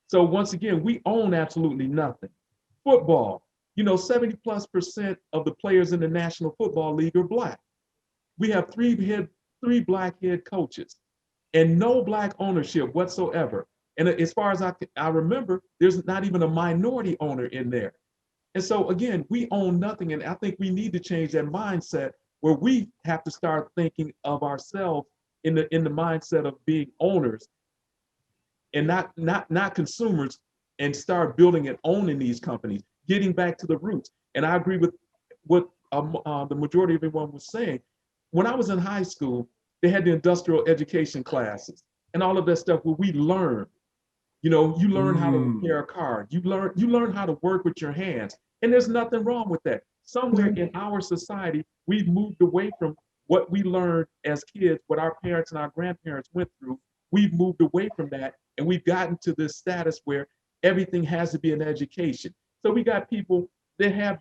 So once again, we own absolutely nothing. Football, 70+% of the players in the National Football League are black. We have three black head coaches. and no Black ownership whatsoever. And as far as I remember, there's not even a minority owner in there. And so again, we own nothing. And I think we need to change that mindset where we have to start thinking of ourselves in the mindset of being owners and not consumers, and start building and owning these companies, getting back to the roots. And I agree with what the majority of everyone was saying. When I was in high school, they had the industrial education classes and all of that stuff where we learned. You learn how to repair a car. You learn how to work with your hands. And there's nothing wrong with that. Somewhere in our society, we've moved away from what we learned as kids, what our parents and our grandparents went through. We've moved away from that, and we've gotten to this status where everything has to be an education. So we got people that have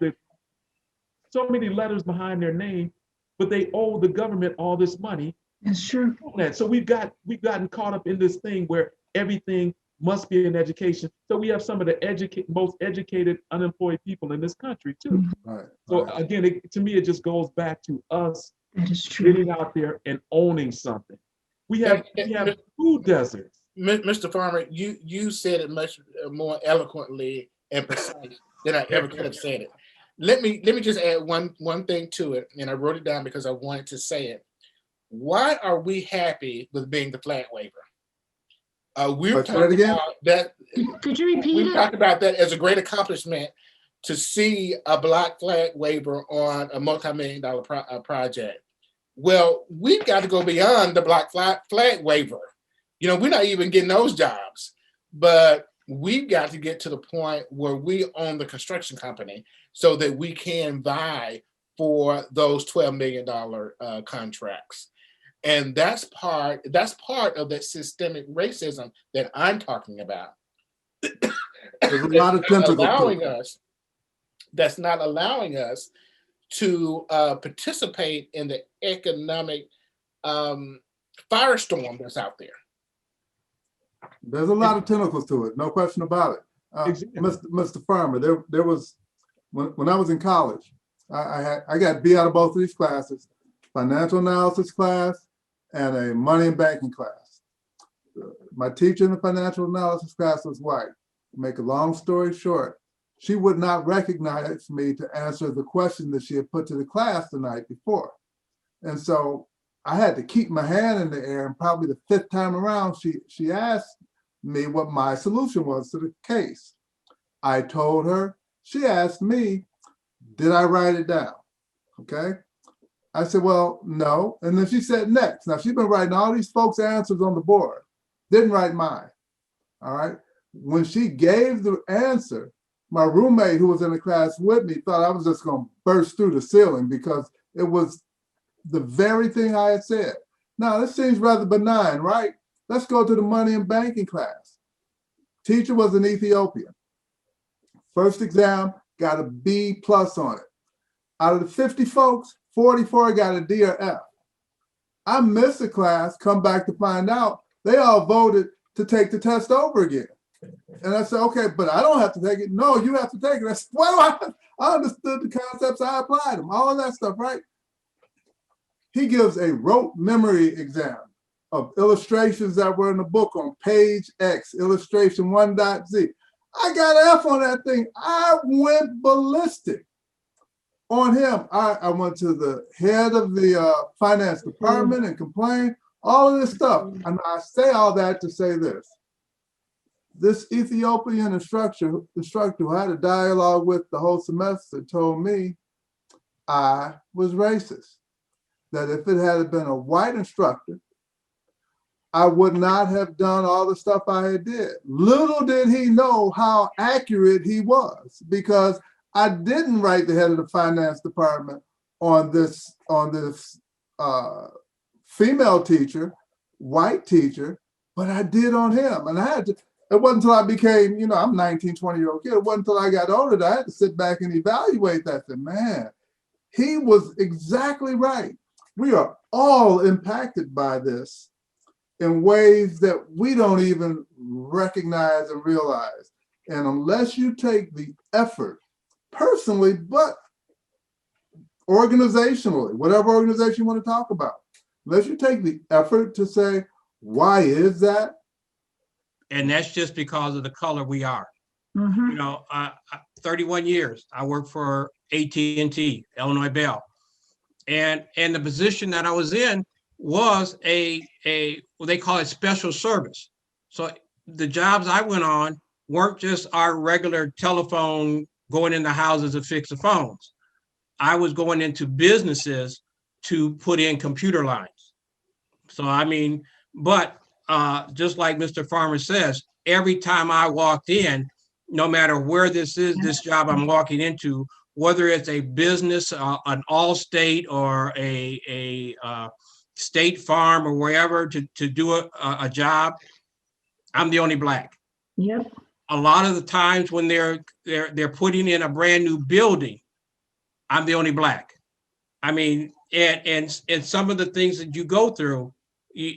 so many letters behind their name, but they owe the government all this money. That's true. So we've gotten caught up in this thing where everything must be an education. So we have some of the most educated unemployed people in this country too. Right. So again, to me, it just goes back to us That is true. getting out there and owning something. We have food deserts. Mr. Farmer, you said it much more eloquently and precise than I ever could have said it. Let me just add one thing to it, and I wrote it down because I wanted to say it. Why are we happy with being the flag waiver? We've talked about that. Could you repeat We've it? talked about that as a great accomplishment to see a Black flag waiver on a multi-million-dollar project. Well, we've got to go beyond the Black flag waiver. We're not even getting those jobs, but we've got to get to the point where we own the construction company so that we can vie for those $12 million contracts. And that's part of that systemic racism that I'm talking about. There's a lot of tentacles. That's not allowing us to participate in the economic firestorm that's out there. There's a lot of tentacles to it, no question about it. Mr. Farmer, there was, when I was in college, I got B out of both of these classes, financial analysis class and a money and banking class. My teacher in the financial analysis class was white. To make a long story short, she would not recognize me to answer the question that she had put to the class the night before. And so I had to keep my hand in the air, and probably the fifth time around, she asked me what my solution was to the case. I told her. She asked me, did I write it down? Okay. I said, well, no. And then she said next. Now she's been writing all these folks' answers on the board, didn't write mine. All right. When she gave the answer, my roommate who was in the class with me thought I was just going to burst through the ceiling because it was the very thing I had said. Now, this seems rather benign, right? Let's go to the money and banking class. Teacher was an Ethiopian. First exam, got a B+ on it. Out of the 50 folks, 44 got a D or F. I missed the class, come back to find out they all voted to take the test over again. And I said, okay, but I don't have to take it. No, you have to take it. I said, well, I understood the concepts, I applied them, all of that stuff, right? He gives a rote memory exam of illustrations that were in the book on page X, illustration 1.z. I got an F on that thing. I went ballistic on him. I went to the head of the finance department and complained, all of this stuff. And I say all that to say this. This Ethiopian instructor who I had a dialogue with the whole semester told me I was racist. That if it had been a white instructor, I would not have done all the stuff I had did. Little did he know how accurate he was, because I didn't write the head of the finance department on this female teacher, white teacher, but I did on him. And I had to, it wasn't until I became, I'm 19, 20-year-old kid. It wasn't until I got older that I had to sit back and evaluate that. And man, he was exactly right. We are all impacted by this in ways that we don't even recognize and realize. And unless you take the effort personally, but organizationally, whatever organization you want to talk about, unless you take the effort to say, Why is that? And that's just because of the color we are. Mhm. You know, 31 years, I worked for AT&T, Illinois Bell. And the position that I was in was what they call it special service. So the jobs I went on weren't just our regular telephone going into houses to fix the phones. I was going into businesses to put in computer lines. So I mean, but just like Mr. Farmer says, every time I walked in, no matter where this is, this job I'm walking into, whether it's a business, an Allstate or a State Farm or wherever to do a job, I'm the only black. Yep. A lot of the times when they're putting in a brand new building, I'm the only black. I mean, and some of the things that you go through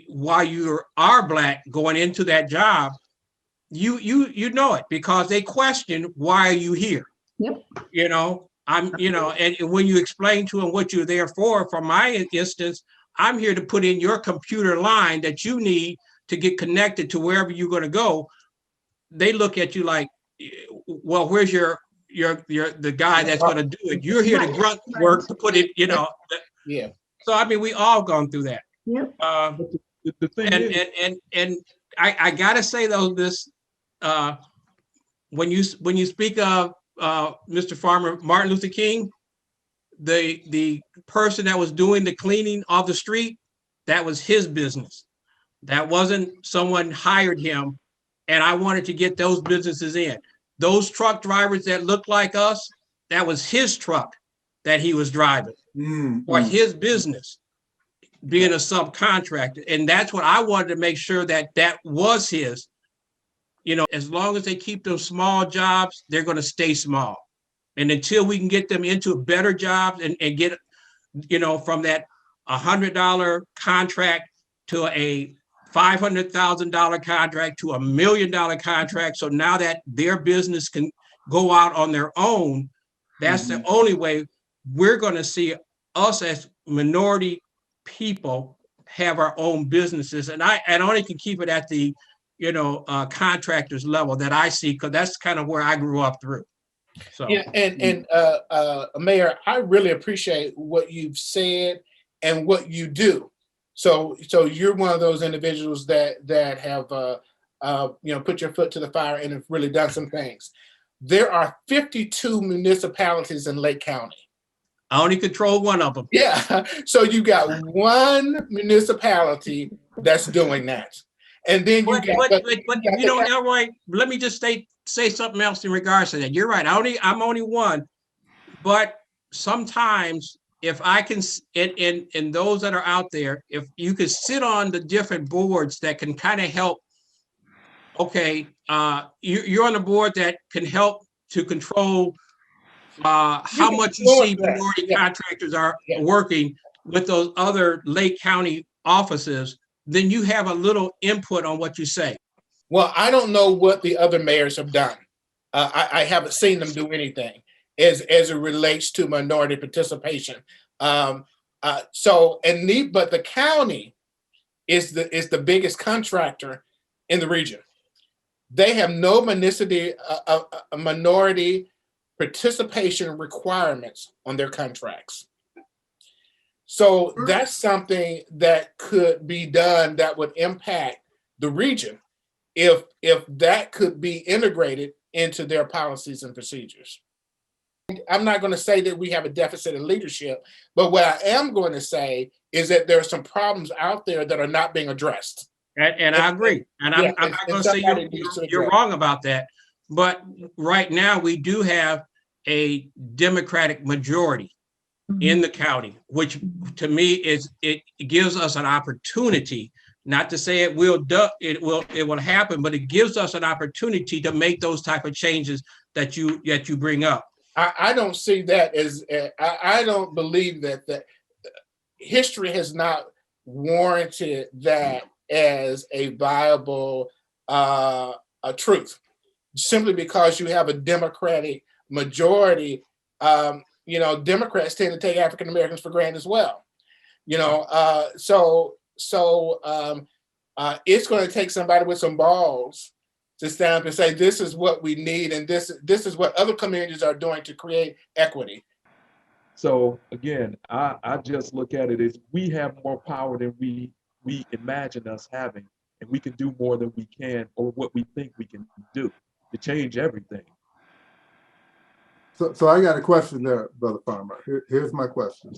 while you are black going into that job, you know it because they question why are you here. Yep. You know, and when you explain to them what you're there for my instance, I'm here to put in your computer line that you need to get connected to wherever you're going to go. They look at you like, well, where's the guy that's going to do it? You're here to grunt work to put it, you know. Yeah. So I mean, we all gone through that. Yep. The thing is, And I gotta say though, this when you speak of Mr. Farmer, Martin Luther King, the person that was doing the cleaning of the street, that was his business. That wasn't someone hired him, and I wanted to get those businesses in. Those truck drivers that looked like us, that was his truck that he was driving for his business, being a subcontractor. And that's what I wanted to make sure that was his. You know, as long as they keep those small jobs, they're going to stay small. And until we can get them into better jobs and get, you know, from that $100 contract to a $500,000 contract to $1 million contract. So now that their business can go out on their own, that's the only way we're going to see us as minority people have our own businesses. And I only can keep it at the, you know, contractors level that I see, because that's kind of where I grew up through. So Yeah, and Mayor, I really appreciate what you've said and what you do. So you're one of those individuals that have you know, put your foot to the fire and have really done some things. There are 52 municipalities in Lake County. I only control one of them. Yeah, so you got one municipality that's doing that, and then you But you know, Elroy, let me just say something else in regards to that. You're right. I'm only one, but sometimes if I can, and those that are out there, if you could sit on the different boards that can kind of help. Okay, you're on a board that can help to control how much you see minority contractors are working with those other Lake County offices. Then you have a little input on what you say. Well, I don't know what the other mayors have done. I haven't seen them do anything as it relates to minority participation. But the county is the biggest contractor in the region. They have no minority participation requirements on their contracts. So that's something that could be done that would impact the region if that could be integrated into their policies and procedures. I'm not going to say that we have a deficit in leadership, but what I am going to say is that there are some problems out there that are not being addressed. And I agree. And I'm not going to say you're wrong about that. But right now we do have a Democratic majority in the county, which to me it gives us an opportunity, not to say it will happen, but it gives us an opportunity to make those type of changes that you bring up. I don't see that as I don't believe that history has not warranted that as a viable a truth, simply because you have a Democratic majority. You know, Democrats tend to take African Americans for granted as well. You know, It's going to take somebody with some balls to stand up and say, this is what we need, and this is what other communities are doing to create equity. So again, I just look at it as we have more power than we imagine us having, and we can do more than we can or what we think we can do to change everything. So I got a question there, Brother Farmer. Here's my question.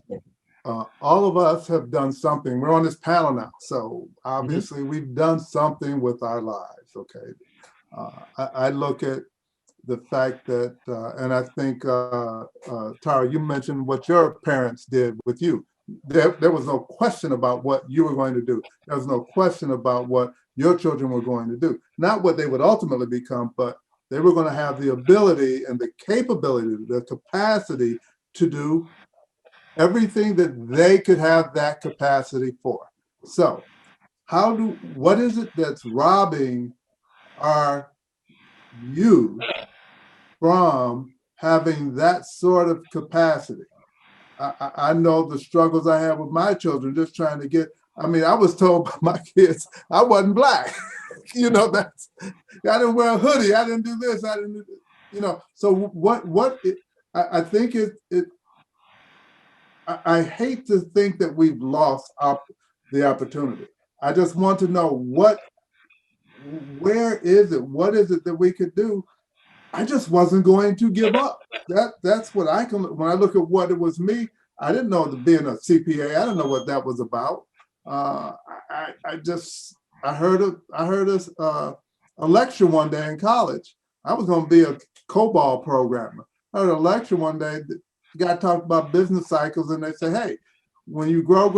All of us have done something. We're on this panel now, so obviously we've done something with our lives, okay? I look at the fact that, and I think, Tara, you mentioned what your parents did with you. There was no question about what you were going to do. There was no question about what your children were going to do. Not what they would ultimately become, but they were going to have the ability and the capability, the capacity to do everything that they could have that capacity for. So what is it that's robbing our youth from having that sort of capacity? I know the struggles I have with my children, just trying to get, I mean, I was told by my kids, I wasn't Black. You know, I didn't wear a hoodie, I didn't do this, I didn't do this, you know. So I think I hate to think that we've lost the opportunity. I just want to know where is it? What is it that we could do? I just wasn't going to give up. That's what when I look at what it was me, I didn't know that being a CPA, I didn't know what that was about. I heard a lecture one day in college. I was going to be a COBOL programmer. I heard a lecture one day. The guy talked about business cycles, and they say, hey, when you grow,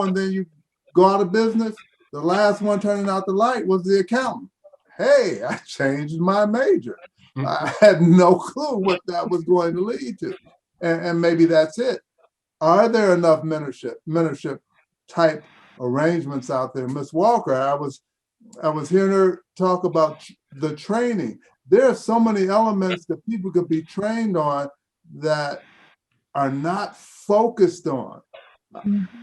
and then you go out of business, the last one turning out the light was the accountant. Hey, I changed my major. I had no clue what that was going to lead to. And maybe that's it. Are there enough mentorship type arrangements out there? Ms. Walker, I was hearing her talk about the training. There are so many elements that people could be trained on that are not focused on.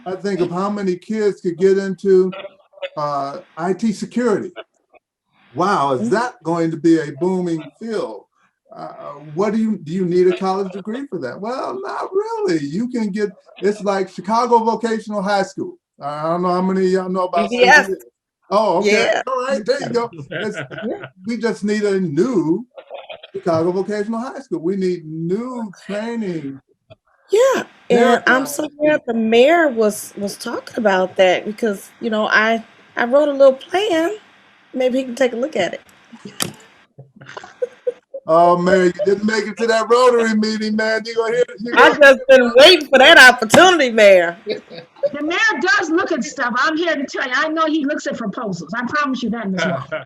I think of how many kids could get into IT security. Wow, is that going to be a booming field? What do you need a college degree for that? Well, not really. You can get, it's like Chicago Vocational High School. I don't know how many of y'all know about Yes. CVS. Oh, okay. Yeah. All right, there you go. We just need a new Chicago Vocational High School. We need new training. Yeah, and I'm so glad the mayor was talking about that because I wrote a little plan. Maybe he can take a look at it. Oh man, you didn't make it to that Rotary meeting, man. You gonna hear it? I just been waiting for that opportunity, Mayor. The mayor does look at stuff. I'm here to tell you, I know he looks at proposals. I promise you that, Ms. Walker.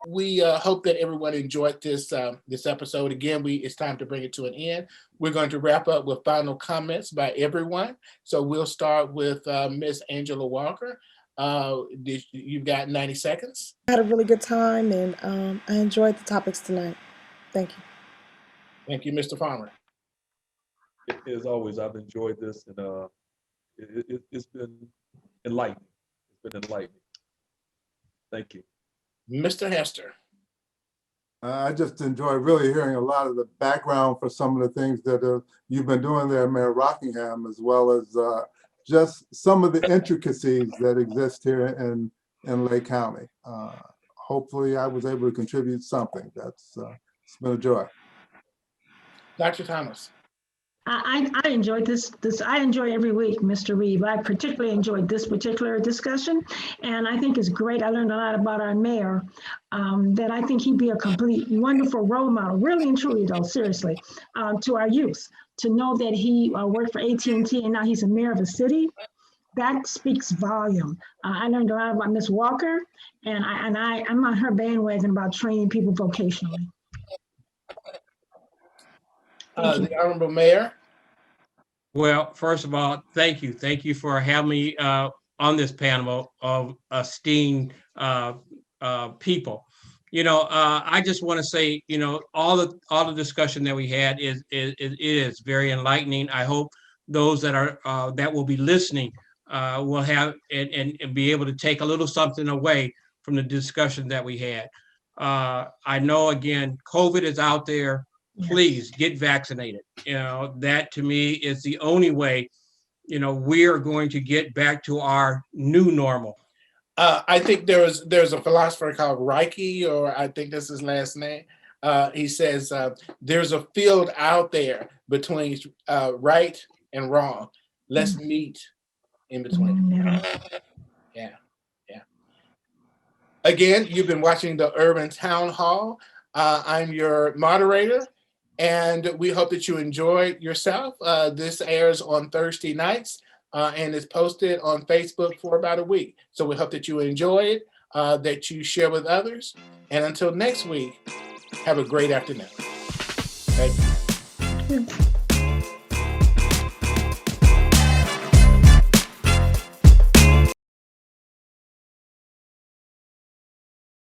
We hope that everyone enjoyed this episode. Again, it's time to bring it to an end. We're going to wrap up with final comments by everyone. So we'll start with Ms. Angela Walker. You've got 90 seconds. I had a really good time, and I enjoyed the topics tonight. Thank you. Thank you, Mr. Farmer. As always, I've enjoyed this, and it's been enlightening. It's been enlightening. Thank you. Mr. Hester. I just enjoy really hearing a lot of the background for some of the things that you've been doing there, Mayor Rockingham, as well as just some of the intricacies that exist here in Lake County. Hopefully I was able to contribute something. It's been a joy. Dr. Thomas. I enjoyed this. I enjoy every week, Mr. Reeve. I particularly enjoyed this particular discussion, and I think it's great. I learned a lot about our mayor, that I think he'd be a complete wonderful role model, really and truly though, seriously, to our youth. To know that he worked for AT&T and now he's a mayor of a city, that speaks volume. I learned a lot about Ms. Walker, and I'm on her bandwagon about training people vocationally. The Honorable Mayor. Well, first of all, thank you. Thank you for having me on this panel of esteemed people. I just want to say, all the discussion that we had is very enlightening. I hope those that will be listening will have and be able to take a little something away from the discussion that we had. I know, again, COVID is out there. Please get vaccinated. You know, that to me is the only way, you know, we are going to get back to our new normal. I think there's a philosopher called Reiki, or I think that's his last name. He says there's a field out there between right and wrong. Let's meet in between. Yeah. Again, you've been watching the Urban Town Hall. I'm your moderator, and we hope that you enjoyed yourself. This airs on Thursday nights and is posted on Facebook for about a week. So we hope that you enjoy it, that you share with others. And until next week, have a great afternoon. Thank you.